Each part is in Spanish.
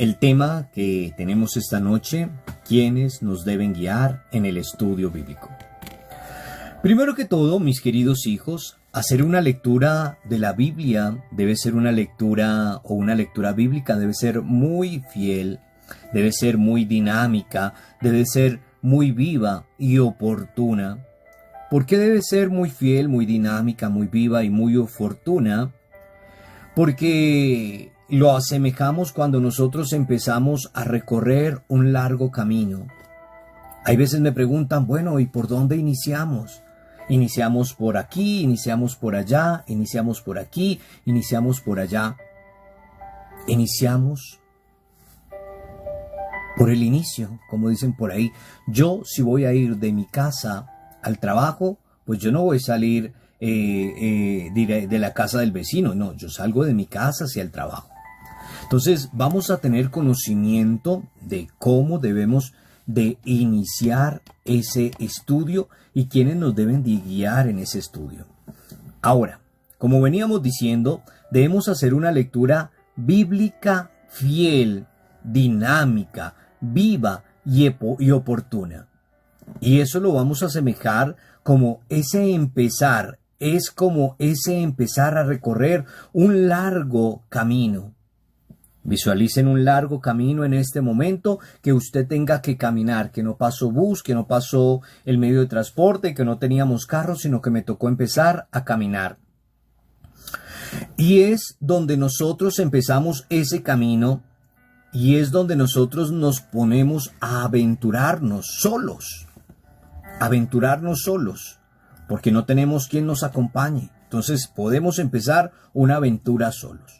El tema que tenemos esta noche, ¿quiénes nos deben guiar en el estudio bíblico? Primero que todo, mis queridos hijos, hacer una lectura de la Biblia debe ser una lectura bíblica, debe ser muy fiel, debe ser muy dinámica, debe ser muy viva y oportuna. ¿Por qué debe ser muy fiel, muy dinámica, muy viva y muy oportuna? Porque lo asemejamos cuando nosotros empezamos a recorrer un largo camino. Hay veces me preguntan, bueno, ¿y por dónde iniciamos? Iniciamos por aquí, iniciamos por allá, iniciamos por aquí, iniciamos por allá. Iniciamos por el inicio, como dicen por ahí. Yo, si voy a ir de mi casa al trabajo, pues yo no voy a salir de la casa del vecino, no, yo salgo de mi casa hacia el trabajo. Entonces vamos a tener conocimiento de cómo debemos de iniciar ese estudio y quiénes nos deben de guiar en ese estudio. Ahora, como veníamos diciendo, debemos hacer una lectura bíblica fiel, dinámica, viva y oportuna. Y eso lo vamos a asemejar como ese empezar a recorrer un largo camino. Visualicen un largo camino en este momento que usted tenga que caminar, que no pasó bus, que no pasó el medio de transporte, que no teníamos carro, sino que me tocó empezar a caminar. Y es donde nosotros empezamos ese camino y es donde nosotros nos ponemos a aventurarnos solos, porque no tenemos quien nos acompañe. Entonces podemos empezar una aventura solos.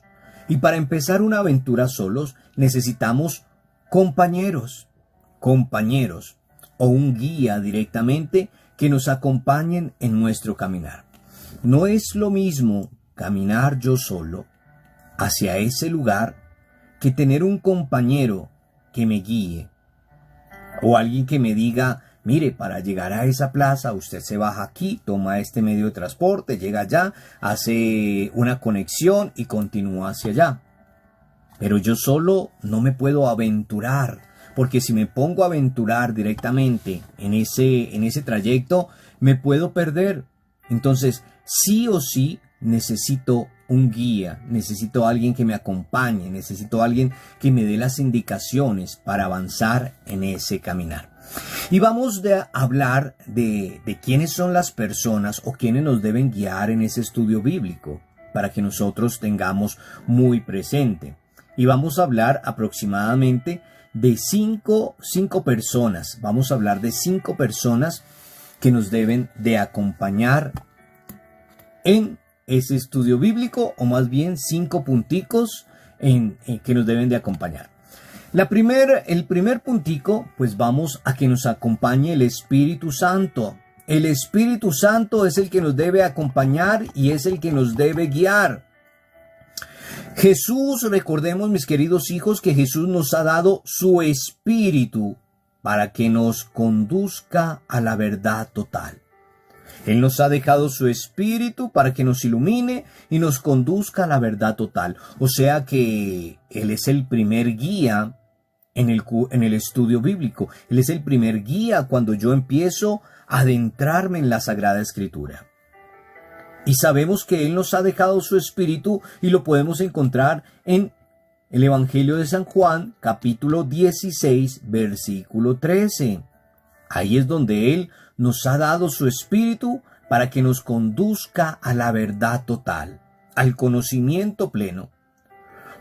Y para empezar una aventura solos necesitamos compañeros o un guía directamente que nos acompañen en nuestro caminar. No es lo mismo caminar yo solo hacia ese lugar que tener un compañero que me guíe o alguien que me diga, mire, para llegar a esa plaza usted se baja aquí, toma este medio de transporte, llega allá, hace una conexión y continúa hacia allá. Pero yo solo no me puedo aventurar, porque si me pongo a aventurar directamente en ese trayecto, me puedo perder. Entonces, sí o sí, necesito un guía, necesito alguien que me acompañe, necesito alguien que me dé las indicaciones para avanzar en ese caminar. Y vamos a hablar de quiénes son las personas o quiénes nos deben guiar en ese estudio bíblico para que nosotros tengamos muy presente. Y vamos a hablar aproximadamente de cinco personas. Vamos a hablar de 5 personas que nos deben de acompañar en ese estudio bíblico, o más bien 5 punticos que nos deben de acompañar. El primer puntico, pues vamos a que nos acompañe el Espíritu Santo. El Espíritu Santo es el que nos debe acompañar y es el que nos debe guiar. Jesús, recordemos, mis queridos hijos, que Jesús nos ha dado su Espíritu para que nos conduzca a la verdad total. Él nos ha dejado su Espíritu para que nos ilumine y nos conduzca a la verdad total. O sea que Él es el primer guía en el estudio bíblico. Él es el primer guía cuando yo empiezo a adentrarme en la Sagrada Escritura. Y sabemos que Él nos ha dejado su Espíritu y lo podemos encontrar en el Evangelio de San Juan, capítulo 16, versículo 13. Ahí es donde Él nos ha dado su Espíritu para que nos conduzca a la verdad total, al conocimiento pleno.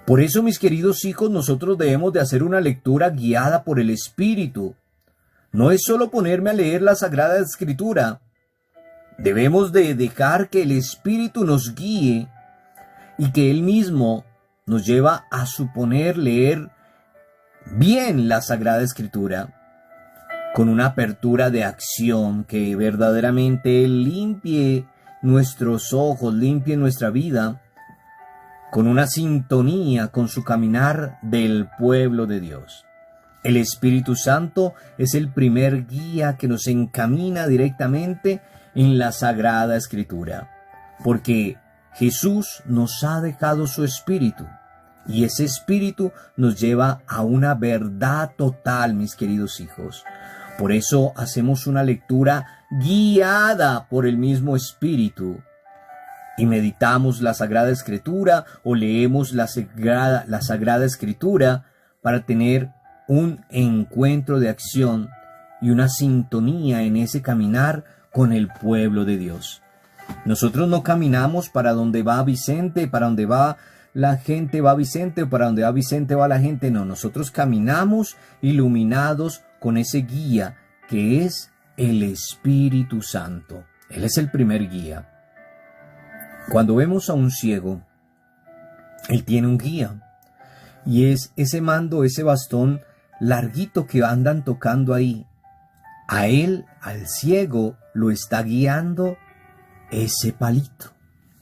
Por eso, mis queridos hijos, nosotros debemos de hacer una lectura guiada por el Espíritu. No es solo ponerme a leer la Sagrada Escritura. Debemos de dejar que el Espíritu nos guíe y que Él mismo nos lleva a suponer leer bien la Sagrada Escritura con una apertura de acción que verdaderamente limpie nuestros ojos, limpie nuestra vida, con una sintonía con su caminar del pueblo de Dios. El Espíritu Santo es el primer guía que nos encamina directamente en la Sagrada Escritura, porque Jesús nos ha dejado su Espíritu. Y ese espíritu nos lleva a una verdad total, mis queridos hijos. Por eso hacemos una lectura guiada por el mismo espíritu. Y meditamos la Sagrada Escritura o leemos la Sagrada Escritura para tener un encuentro de acción y una sintonía en ese caminar con el pueblo de Dios. Nosotros no caminamos para donde va Vicente, para donde va la gente va Vicente, o para donde va Vicente va la gente. No, nosotros caminamos iluminados con ese guía que es el Espíritu Santo. Él es el primer guía. Cuando vemos a un ciego, él tiene un guía. Y es ese mando, ese bastón larguito que andan tocando ahí. A él, al ciego, lo está guiando ese palito,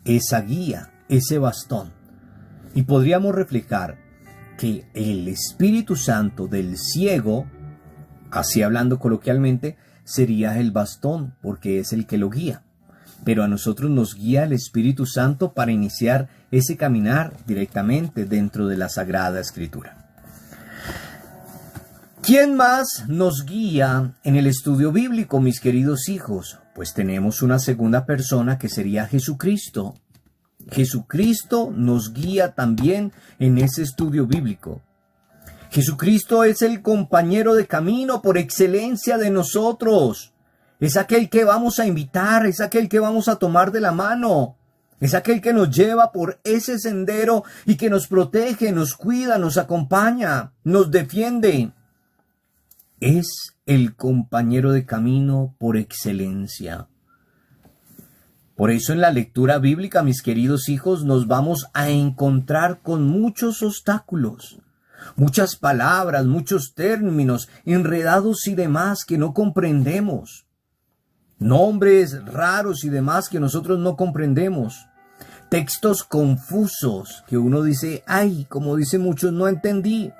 esa guía, ese bastón. Y podríamos reflejar que el Espíritu Santo del ciego, así hablando coloquialmente, sería el bastón, porque es el que lo guía. Pero a nosotros nos guía el Espíritu Santo para iniciar ese caminar directamente dentro de la Sagrada Escritura. ¿Quién más nos guía en el estudio bíblico, mis queridos hijos? Pues tenemos una segunda persona que sería Jesucristo. Jesucristo nos guía también en ese estudio bíblico. Jesucristo es el compañero de camino por excelencia de nosotros. Es aquel que vamos a invitar, es aquel que vamos a tomar de la mano. Es aquel que nos lleva por ese sendero y que nos protege, nos cuida, nos acompaña, nos defiende. Es el compañero de camino por excelencia. Por eso en la lectura bíblica, mis queridos hijos, nos vamos a encontrar con muchos obstáculos, muchas palabras, muchos términos enredados y demás que no comprendemos, nombres raros y demás que nosotros no comprendemos, textos confusos que uno dice, ay, como dicen muchos, no entendí.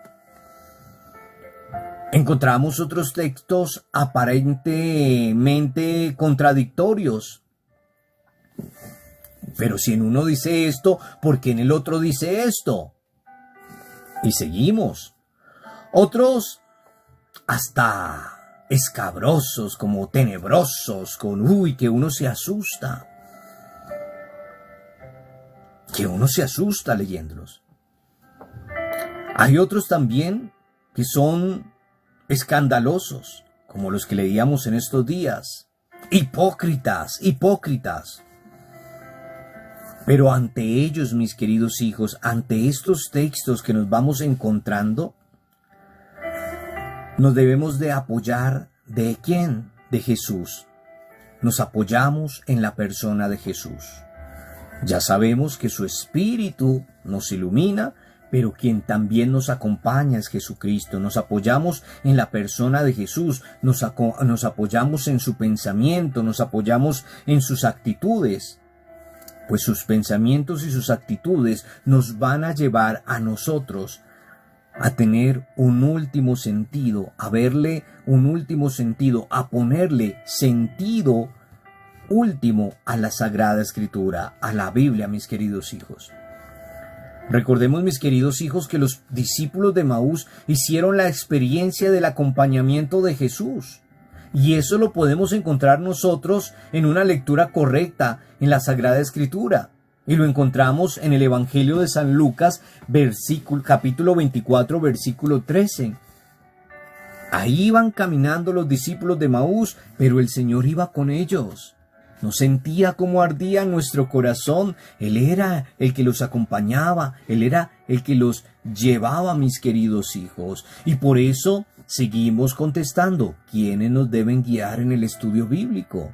Encontramos otros textos aparentemente contradictorios. Pero si en uno dice esto, ¿por qué en el otro dice esto? Y seguimos. Otros hasta escabrosos, como tenebrosos, con que uno se asusta. Que uno se asusta leyéndolos. Hay otros también que son escandalosos, como los que leíamos en estos días. Hipócritas. Pero ante ellos, mis queridos hijos, ante estos textos que nos vamos encontrando, nos debemos de apoyar. ¿De quién? De Jesús. Nos apoyamos en la persona de Jesús. Ya sabemos que su Espíritu nos ilumina, pero quien también nos acompaña es Jesucristo. Nos apoyamos en la persona de Jesús, nos apoyamos en su pensamiento, nos apoyamos en sus actitudes. Pues sus pensamientos y sus actitudes nos van a llevar a nosotros a tener un último sentido, a verle un último sentido, a ponerle sentido último a la Sagrada Escritura, a la Biblia, mis queridos hijos. Recordemos, mis queridos hijos, que los discípulos de Emaús hicieron la experiencia del acompañamiento de Jesús. Y eso lo podemos encontrar nosotros en una lectura correcta en la Sagrada Escritura. Y lo encontramos en el Evangelio de San Lucas, capítulo 24, versículo 13. Ahí iban caminando los discípulos de Emaús, pero el Señor iba con ellos. No sentía cómo ardía nuestro corazón. Él era el que los acompañaba. Él era el que los llevaba, mis queridos hijos. Y por eso seguimos contestando, ¿quiénes nos deben guiar en el estudio bíblico?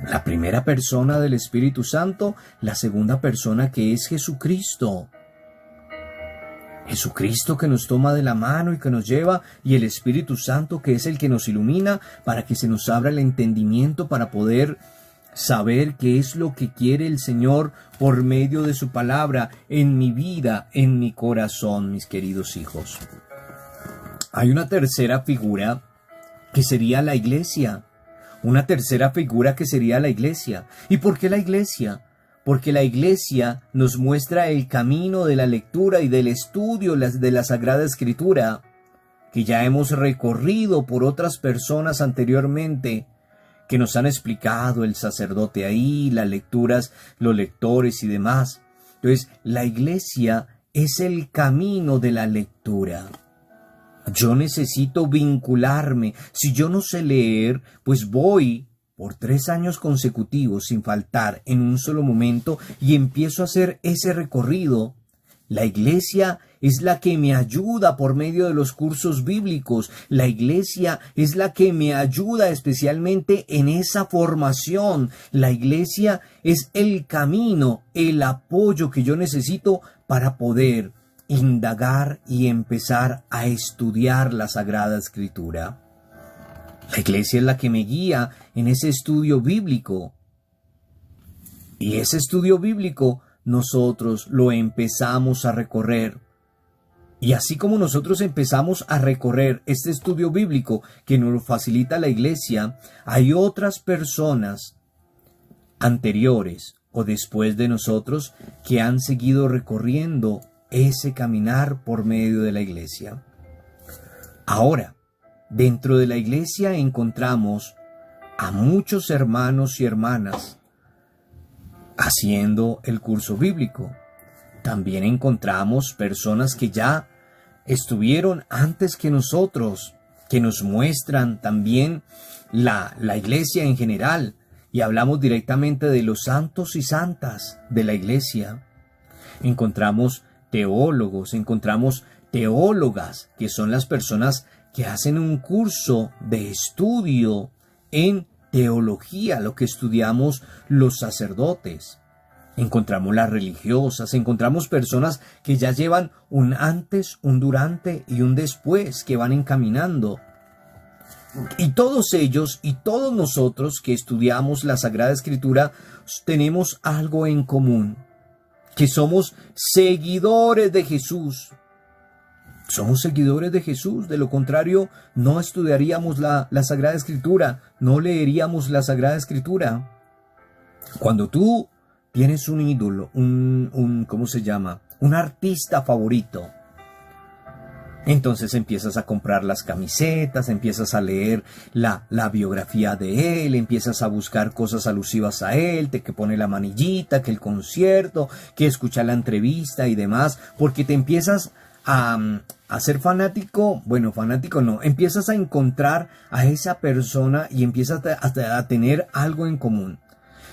La primera persona del Espíritu Santo, la segunda persona que es Jesucristo. Jesucristo que nos toma de la mano y que nos lleva, y el Espíritu Santo que es el que nos ilumina para que se nos abra el entendimiento para poder saber qué es lo que quiere el Señor por medio de su palabra en mi vida, en mi corazón, mis queridos hijos. Hay una tercera figura que sería la iglesia. Una tercera figura que sería la iglesia. ¿Y por qué la iglesia? porque la Iglesia nos muestra el camino de la lectura y del estudio de la Sagrada Escritura, que ya hemos recorrido por otras personas anteriormente, que nos han explicado el sacerdote ahí, las lecturas, los lectores y demás. Entonces, la Iglesia es el camino de la lectura. Yo necesito vincularme. Si yo no sé leer, pues voy por 3 años consecutivos sin faltar en un solo momento y empiezo a hacer ese recorrido. La Iglesia es la que me ayuda por medio de los cursos bíblicos. La Iglesia es la que me ayuda especialmente en esa formación. La Iglesia es el camino, el apoyo que yo necesito para poder indagar y empezar a estudiar la Sagrada Escritura. La Iglesia es la que me guía en ese estudio bíblico. Y ese estudio bíblico nosotros lo empezamos a recorrer. Y así como nosotros empezamos a recorrer este estudio bíblico que nos lo facilita la Iglesia, hay otras personas anteriores o después de nosotros que han seguido recorriendo ese caminar por medio de la Iglesia. Ahora, dentro de la Iglesia encontramos a muchos hermanos y hermanas haciendo el curso bíblico. También encontramos personas que ya estuvieron antes que nosotros, que nos muestran también la Iglesia en general, y hablamos directamente de los santos y santas de la Iglesia. Encontramos teólogos, encontramos teólogas, que son las personas que hacen un curso de estudio en teología, lo que estudiamos los sacerdotes. Encontramos las religiosas, encontramos personas que ya llevan un antes, un durante y un después, que van encaminando. Y todos ellos y todos nosotros que estudiamos la Sagrada Escritura tenemos algo en común, que somos seguidores de Jesús. Somos seguidores de Jesús, de lo contrario no estudiaríamos la Sagrada Escritura, no leeríamos la Sagrada Escritura. Cuando tú tienes un ídolo, ¿cómo se llama? Un artista favorito, entonces empiezas a comprar las camisetas, empiezas a leer la biografía de él, empiezas a buscar cosas alusivas a él, que pone la manillita, que el concierto, que escucha la entrevista y demás, porque te empiezas a ser fanático. Bueno, fanático no, empiezas a encontrar a esa persona y empiezas a tener algo en común.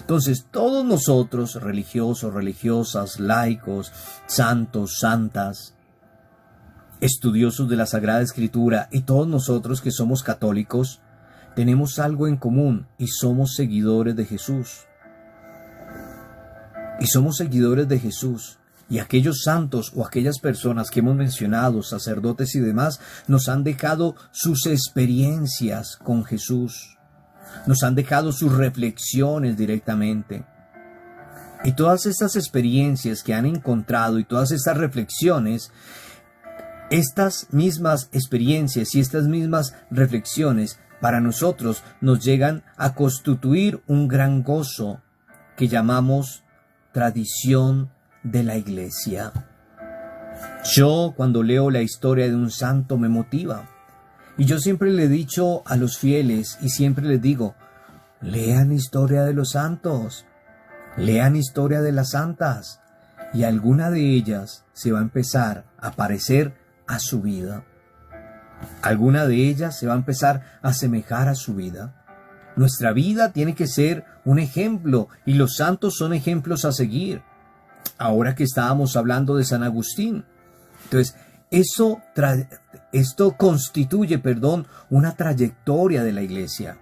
Entonces, todos nosotros, religiosos, religiosas, laicos, santos, santas, estudiosos de la Sagrada Escritura, y todos nosotros que somos católicos, tenemos algo en común y somos seguidores de Jesús. Y somos seguidores de Jesús. Y aquellos santos o aquellas personas que hemos mencionado, sacerdotes y demás, nos han dejado sus experiencias con Jesús. Nos han dejado sus reflexiones directamente. Y todas estas experiencias que han encontrado y todas estas reflexiones, estas mismas experiencias y estas mismas reflexiones para nosotros nos llegan a constituir un gran gozo que llamamos tradición de la Iglesia. Yo, cuando leo la historia de un santo, me motiva. Y yo siempre le he dicho a los fieles y siempre les digo, lean historia de los santos, lean historia de las santas, y alguna de ellas se va a empezar a parecer a su vida. Alguna de ellas se va a empezar a asemejar a su vida. Nuestra vida tiene que ser un ejemplo, y los santos son ejemplos a seguir. Ahora que estábamos hablando de San Agustín, entonces esto constituye, una trayectoria de la Iglesia.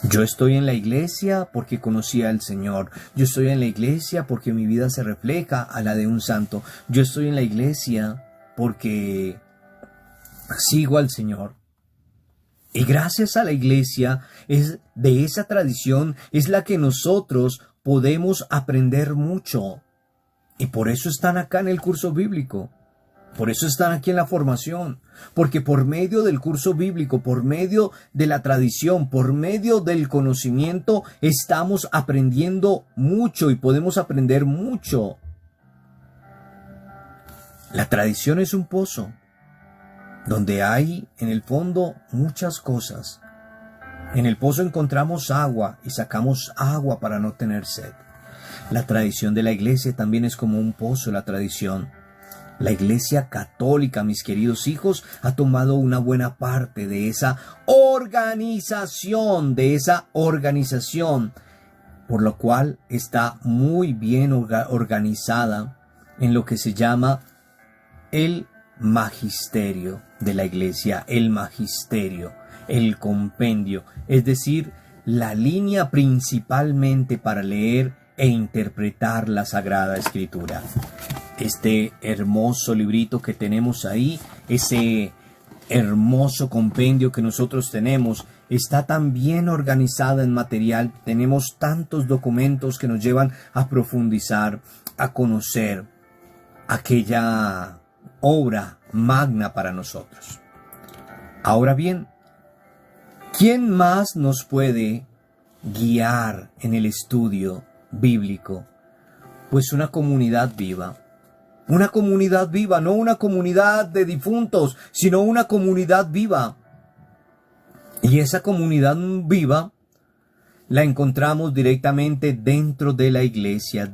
Yo estoy en la Iglesia porque conocí al Señor. Yo estoy en la Iglesia porque mi vida se refleja a la de un santo. Yo estoy en la Iglesia porque sigo al Señor. Y gracias a la Iglesia, de esa tradición es la que nosotros podemos aprender mucho. Y por eso están acá en el curso bíblico. Por eso están aquí en la formación, porque por medio del curso bíblico, por medio de la tradición, por medio del conocimiento, estamos aprendiendo mucho y podemos aprender mucho. La tradición es un pozo, donde hay en el fondo muchas cosas. En el pozo encontramos agua y sacamos agua para no tener sed. La tradición de la iglesia también es como un pozo, la tradición. La Iglesia Católica, mis queridos hijos, ha tomado una buena parte de esa organización, por lo cual está muy bien organizada en lo que se llama el magisterio de la Iglesia, el magisterio, el compendio, es decir, la línea principalmente para leer e interpretar la Sagrada Escritura. Este hermoso librito que tenemos ahí, ese hermoso compendio que nosotros tenemos, está tan bien organizada en material, tenemos tantos documentos que nos llevan a profundizar, a conocer aquella obra magna para nosotros. Ahora bien, ¿quién más nos puede guiar en el estudio bíblico? Pues una comunidad viva. Una comunidad viva, no una comunidad de difuntos, sino una comunidad viva. Y esa comunidad viva la encontramos directamente dentro de la iglesia,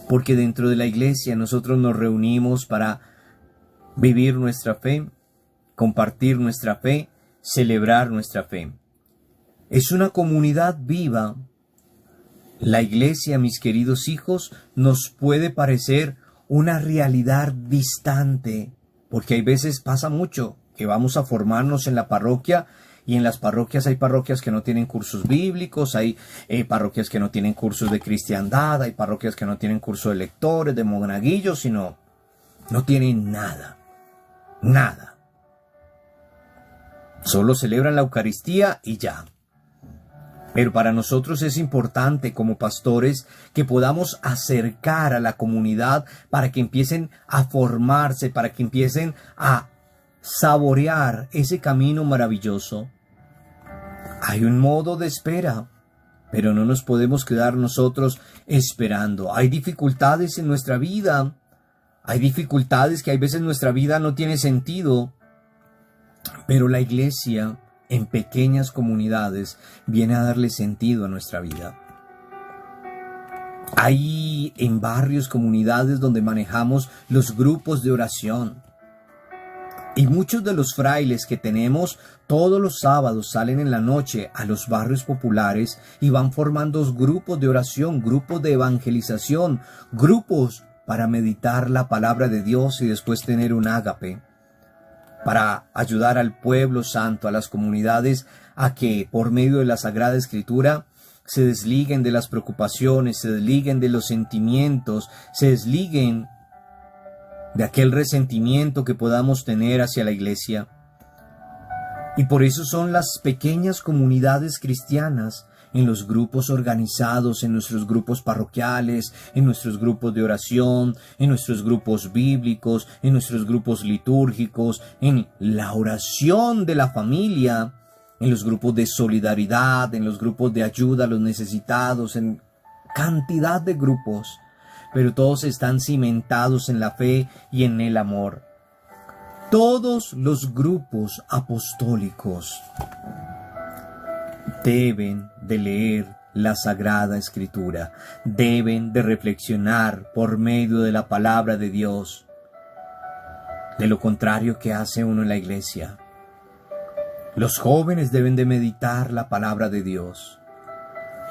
porque dentro de la iglesia nosotros nos reunimos para vivir nuestra fe, compartir nuestra fe, celebrar nuestra fe. Es una comunidad viva. La iglesia, mis queridos hijos, nos puede parecer una realidad distante, porque hay veces pasa mucho que vamos a formarnos en la parroquia y en las parroquias hay parroquias que no tienen cursos bíblicos, hay parroquias que no tienen cursos de cristiandad, hay parroquias que no tienen curso de lectores, de monaguillos, sino no tienen nada, nada. Solo celebran la Eucaristía y ya. Pero para nosotros es importante como pastores que podamos acercar a la comunidad para que empiecen a formarse, para que empiecen a saborear ese camino maravilloso. Hay un modo de espera, pero no nos podemos quedar nosotros esperando. Hay dificultades en nuestra vida, hay dificultades que hay veces nuestra vida no tiene sentido, pero la iglesia en pequeñas comunidades viene a darle sentido a nuestra vida. Hay en barrios, comunidades donde manejamos los grupos de oración. Y muchos de los frailes que tenemos todos los sábados salen en la noche a los barrios populares y van formando grupos de oración, grupos de evangelización, grupos para meditar la palabra de Dios y después tener un ágape, para ayudar al pueblo santo, a las comunidades, a que por medio de la Sagrada Escritura se desliguen de las preocupaciones, se desliguen de los sentimientos, se desliguen de aquel resentimiento que podamos tener hacia la iglesia. Y por eso son las pequeñas comunidades cristianas, en los grupos organizados, en nuestros grupos parroquiales, en nuestros grupos de oración, en nuestros grupos bíblicos, en nuestros grupos litúrgicos, en la oración de la familia, en los grupos de solidaridad, en los grupos de ayuda a los necesitados, en cantidad de grupos, pero todos están cimentados en la fe y en el amor. Todos los grupos apostólicos deben de leer la Sagrada Escritura, deben de reflexionar por medio de la palabra de Dios. De lo contrario, ¿qué hace uno en la iglesia? Los jóvenes deben de meditar la palabra de Dios.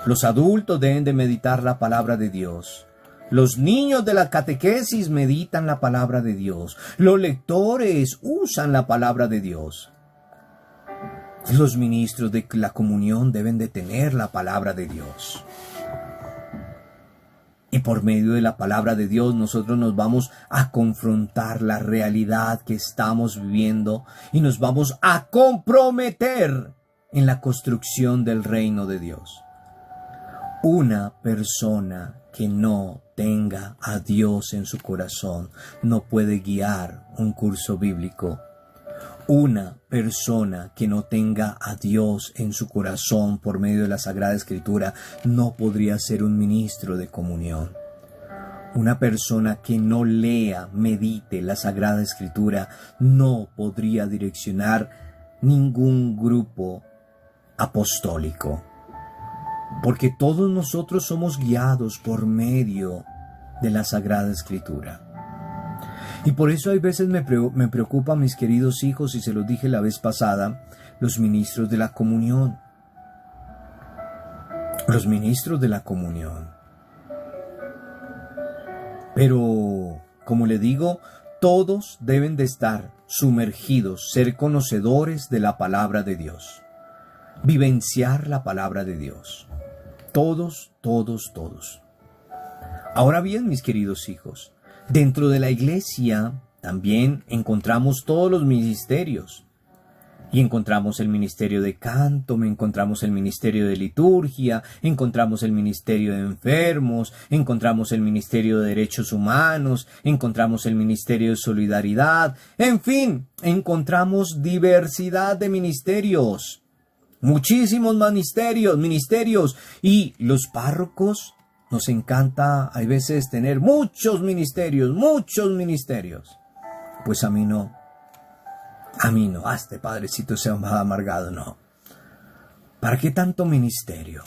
Los adultos deben de meditar la palabra de Dios. Los niños de la catequesis meditan la palabra de Dios. Los lectores usan la palabra de Dios. Los ministros de la comunión deben de tener la palabra de Dios. Y por medio de la palabra de Dios nosotros nos vamos a confrontar la realidad que estamos viviendo y nos vamos a comprometer en la construcción del reino de Dios. Una persona que no tenga a Dios en su corazón no puede guiar un curso bíblico. Una persona que no tenga a Dios en su corazón por medio de la Sagrada Escritura no podría ser un ministro de comunión. Una persona que no lea, medite la Sagrada Escritura no podría direccionar ningún grupo apostólico. Porque todos nosotros somos guiados por medio de la Sagrada Escritura. Y por eso hay veces me preocupa, mis queridos hijos, y se los dije la vez pasada, los ministros de la comunión. Los ministros de la comunión. Pero, como le digo, todos deben de estar sumergidos, ser conocedores de la palabra de Dios. Vivenciar la palabra de Dios. Todos, todos, todos. Ahora bien, mis queridos hijos, dentro de la iglesia también encontramos todos los ministerios. Y encontramos el ministerio de canto, encontramos el ministerio de liturgia, encontramos el ministerio de enfermos, encontramos el ministerio de derechos humanos, encontramos el ministerio de solidaridad. En fin, encontramos diversidad de ministerios. Muchísimos ministerios. Y los párrocos, nos encanta, hay veces, tener muchos ministerios. Pues a mí no, este padrecito sea amargado, no. ¿Para qué tanto ministerio?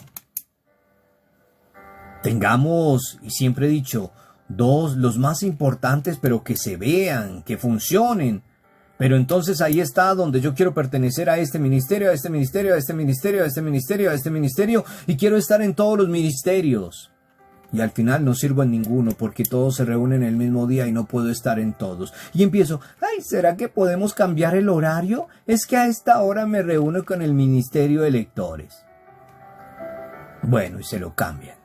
Tengamos, y siempre he dicho, los más importantes, pero que se vean, que funcionen. Pero entonces ahí está donde yo quiero pertenecer a este ministerio, a este ministerio, a este ministerio, a este ministerio, a este ministerio, y quiero estar en todos los ministerios. Y al final no sirvo en ninguno porque todos se reúnen el mismo día y no puedo estar en todos. Y empiezo, ¿será que podemos cambiar el horario? Es que a esta hora me reúno con el ministerio de lectores. Bueno, y se lo cambian.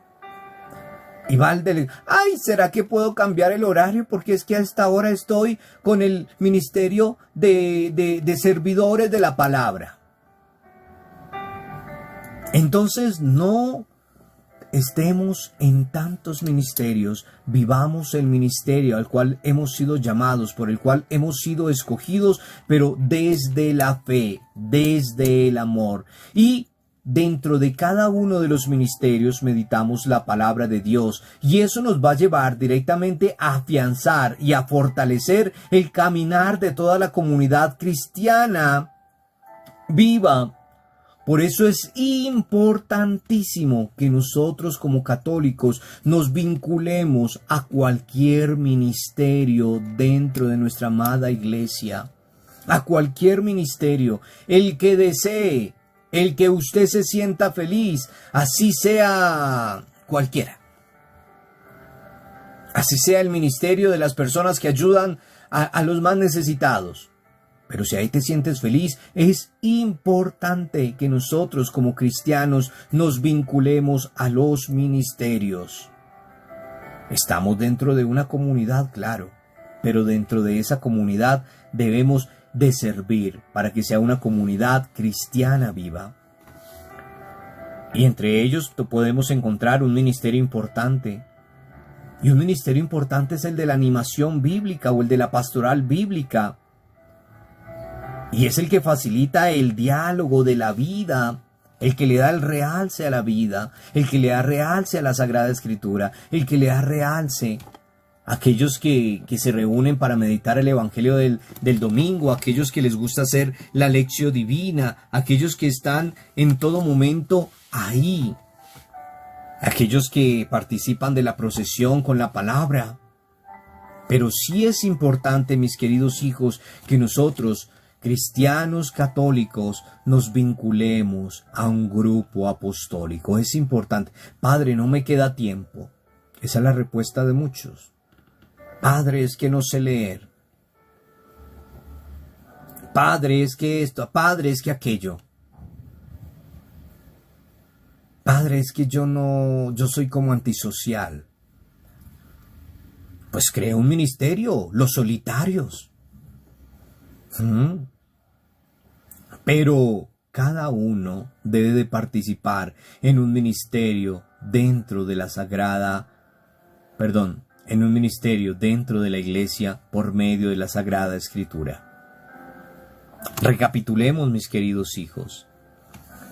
Y va al ¿será que puedo cambiar el horario? Porque es que a esta hora estoy con el ministerio de servidores de la palabra. Entonces no estemos en tantos ministerios, vivamos el ministerio al cual hemos sido llamados, por el cual hemos sido escogidos, pero desde la fe, desde el amor. Y dentro de cada uno de los ministerios meditamos la palabra de Dios, y eso nos va a llevar directamente a afianzar y a fortalecer el caminar de toda la comunidad cristiana viva. Por eso es importantísimo que nosotros como católicos nos vinculemos a cualquier ministerio dentro de nuestra amada iglesia. A cualquier ministerio, el que desee, el que usted se sienta feliz, así sea cualquiera. Así sea el ministerio de las personas que ayudan a los más necesitados. Pero si ahí te sientes feliz, es importante que nosotros como cristianos nos vinculemos a los ministerios. Estamos dentro de una comunidad, claro, pero dentro de esa comunidad debemos de servir para que sea una comunidad cristiana viva. Y entre ellos podemos encontrar un ministerio importante. Y un ministerio importante es el de la animación bíblica o el de la pastoral bíblica. Y es el que facilita el diálogo de la vida, el que le da el realce a la vida, el que le da realce a la Sagrada Escritura, el que le da realce a aquellos que se reúnen para meditar el Evangelio del domingo, a aquellos que les gusta hacer la lección divina, a aquellos que están en todo momento ahí, a aquellos que participan de la procesión con la palabra. Pero sí es importante, mis queridos hijos, que nosotros, cristianos católicos, nos vinculemos a un grupo apostólico. Es importante. Padre, no me queda tiempo. Esa es la respuesta de muchos. Padre, es que no sé leer. Padre, es que esto. Padre, es que aquello. Padre, es que yo soy como antisocial. Pues crea un ministerio, los solitarios. Pero cada uno debe de participar en un ministerio dentro de la Sagrada en un ministerio dentro de la iglesia por medio de la Sagrada Escritura. Recapitulemos, mis queridos hijos.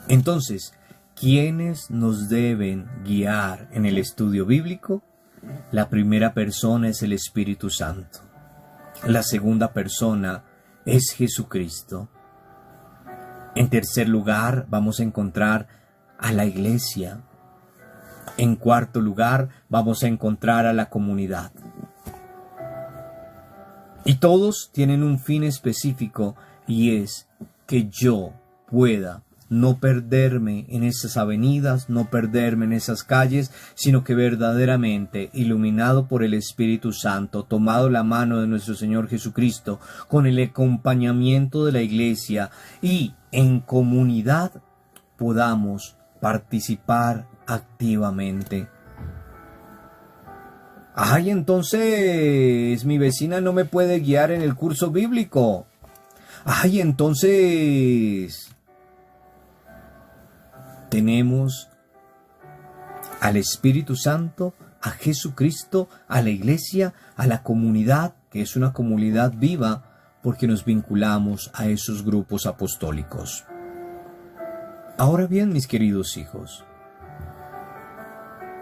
Entonces, ¿quiénes nos deben guiar en el estudio bíblico? La primera persona es el Espíritu Santo. La segunda persona es Jesucristo. En tercer lugar, vamos a encontrar a la iglesia. En cuarto lugar, vamos a encontrar a la comunidad. Y todos tienen un fin específico, y es que yo pueda no perderme en esas avenidas, no perderme en esas calles, sino que verdaderamente, iluminado por el Espíritu Santo, tomado la mano de nuestro Señor Jesucristo, con el acompañamiento de la iglesia y en comunidad, podamos participar activamente. Ay, entonces mi vecina no me puede guiar en el curso bíblico. Ay, entonces tenemos al Espíritu Santo, a Jesucristo, a la iglesia, a la comunidad, que es una comunidad viva, porque nos vinculamos a esos grupos apostólicos. Ahora bien, mis queridos hijos,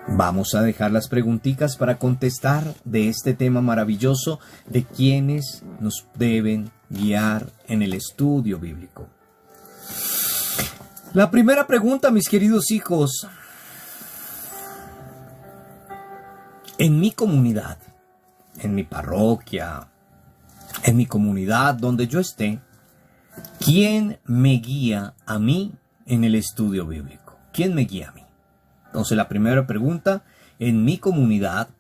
vamos a dejar las preguntitas para contestar de este tema maravilloso de quiénes nos deben guiar en el estudio bíblico. La primera pregunta, mis queridos hijos. En mi comunidad, en mi parroquia, en mi comunidad donde yo esté, ¿quién me guía a mí en el estudio bíblico? ¿Quién me guía a mí? Entonces la primera pregunta, en mi comunidad,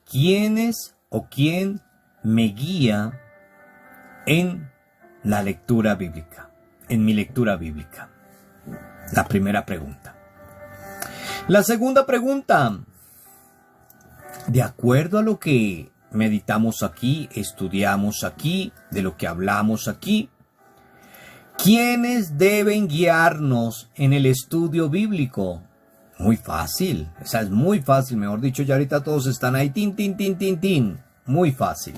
¿quiénes o quién me guía en la lectura bíblica? En mi lectura bíblica. La primera pregunta. La segunda pregunta, de acuerdo a lo que meditamos aquí, estudiamos aquí, de lo que hablamos aquí, ¿quiénes deben guiarnos en el estudio bíblico? Muy fácil, esa es muy fácil, mejor dicho, ya ahorita todos están ahí, tin, tin, tin, tin, tin, muy fácil.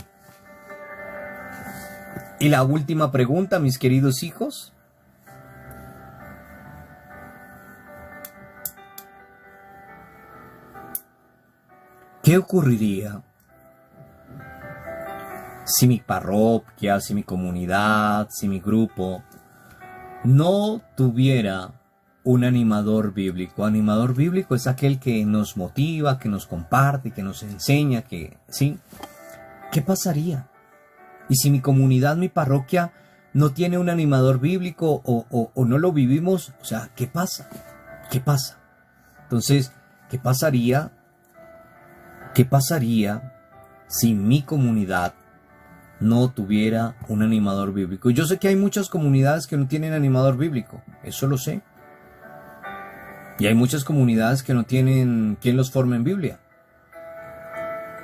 Y la última pregunta, mis queridos hijos. ¿Qué ocurriría si mi parroquia, si mi comunidad, si mi grupo no tuviera un animador bíblico? Animador bíblico es aquel que nos motiva, que nos comparte, que nos enseña, ¿sí? ¿Qué pasaría? Y si mi comunidad, mi parroquia, no tiene un animador bíblico o no lo vivimos, o sea, ¿qué pasa? ¿Qué pasa? Entonces, ¿qué pasaría? ¿Qué pasaría si mi comunidad no tuviera un animador bíblico? Yo sé que hay muchas comunidades que no tienen animador bíblico, eso lo sé. Y hay muchas comunidades que no tienen quien los forme en Biblia.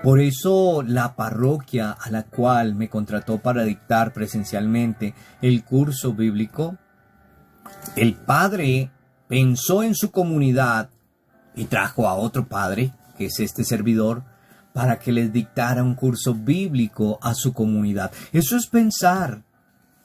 Por eso la parroquia a la cual me contrató para dictar presencialmente el curso bíblico, el padre pensó en su comunidad y trajo a otro padre, que es este servidor, para que les dictara un curso bíblico a su comunidad. Eso es pensar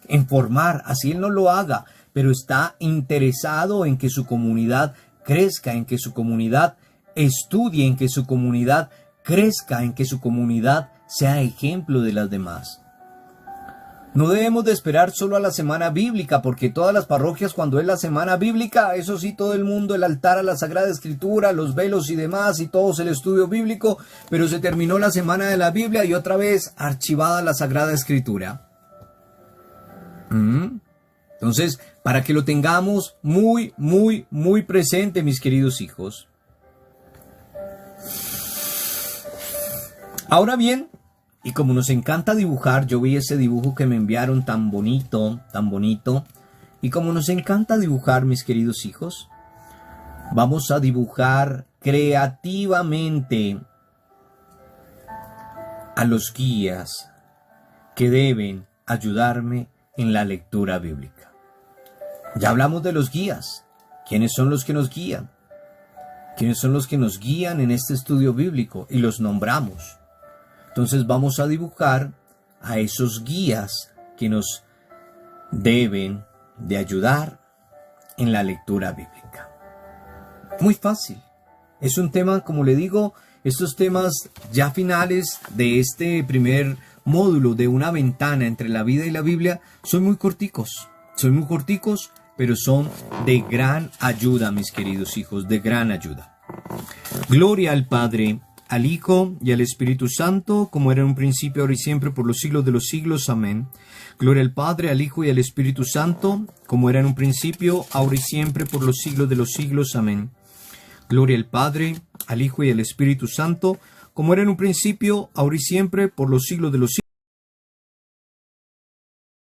en formar, así él no lo haga, pero está interesado en que su comunidad crezca, en que su comunidad estudie, en que su comunidad crezca, en que su comunidad sea ejemplo de las demás. No debemos de esperar solo a la semana bíblica, porque todas las parroquias, cuando es la semana bíblica, eso sí, todo el mundo, el altar a la Sagrada Escritura, los velos y demás, y todos el estudio bíblico, pero se terminó la semana de la Biblia y otra vez archivada la Sagrada Escritura. Entonces, para que lo tengamos muy, muy, muy presente, mis queridos hijos. Ahora bien, y como nos encanta dibujar, yo vi ese dibujo que me enviaron tan bonito, y como nos encanta dibujar, mis queridos hijos, vamos a dibujar creativamente a los guías que deben ayudarme en la lectura bíblica. Ya hablamos de los guías. ¿Quiénes son los que nos guían? ¿Quiénes son los que nos guían en este estudio bíblico? Y los nombramos. Entonces vamos a dibujar a esos guías que nos deben de ayudar en la lectura bíblica. Muy fácil. Es un tema, como le digo, estos temas ya finales de este primer módulo de una ventana entre la vida y la Biblia son muy corticos. Son muy corticos, pero son de gran ayuda, mis queridos hijos, de gran ayuda. Gloria al Padre, al Hijo y al Espíritu Santo, como era en un principio, ahora y siempre, por los siglos de los siglos. Amén. Gloria al Padre, al Hijo y al Espíritu Santo, como era en un principio, ahora y siempre, por los siglos de los siglos. Amén. Gloria al Padre, al Hijo y al Espíritu Santo, como era en un principio, ahora y siempre, por los siglos de los siglos.